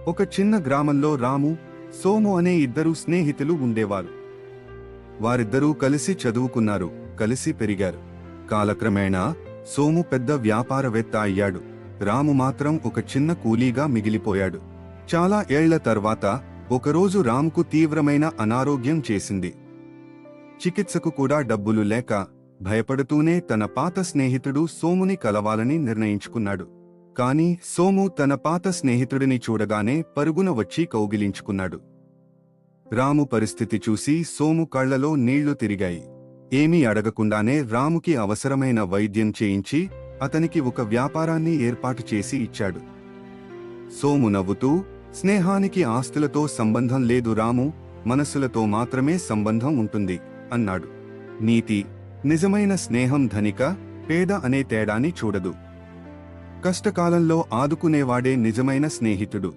ఒక చిన్న గ్రామంలో రాము, సోము అనే ఇద్దరు స్నేహితులు ఉండేవారు. వారిద్దరూ కలిసి చదువుకున్నారు, కలిసి పెరిగారు. కాలక్రమేణా సోము పెద్ద వ్యాపారవేత్త అయ్యాడు. రాము మాత్రం ఒక చిన్న కూలీగా మిగిలిపోయాడు. చాలా ఏళ్ల తర్వాత ఒకరోజు రాముకు తీవ్రమైన అనారోగ్యం చేసింది. చికిత్సకు కూడా డబ్బులు లేక భయపడుతూనే తన పాత స్నేహితుడు సోముని కలవాలని నిర్ణయించుకున్నాడు. కాని సోము తన పాత స్నేహితుడిని చూడగానే పరుగున వచ్చి కౌగిలించుకున్నాడు. రాము పరిస్థితి చూసి సోము కళ్లలో నీళ్లు తిరిగాయి. ఏమీ అడగకుండానే రాముకి అవసరమైన వైద్యం చేయించి అతనికి ఒక వ్యాపారాన్ని ఏర్పాటు చేసి ఇచ్చాడు. సోము నవ్వుతూ, స్నేహానికి ఆస్తులతో సంబంధం లేదు రాము, మనసులతో మాత్రమే సంబంధం ఉంటుంది అన్నాడు. నీతి: నిజమైన స్నేహం ధనిక, పేద అనే తేడాని చూడదు. కష్టకాలంలో ఆదుకునేవాడే నిజమైన స్నేహితుడు.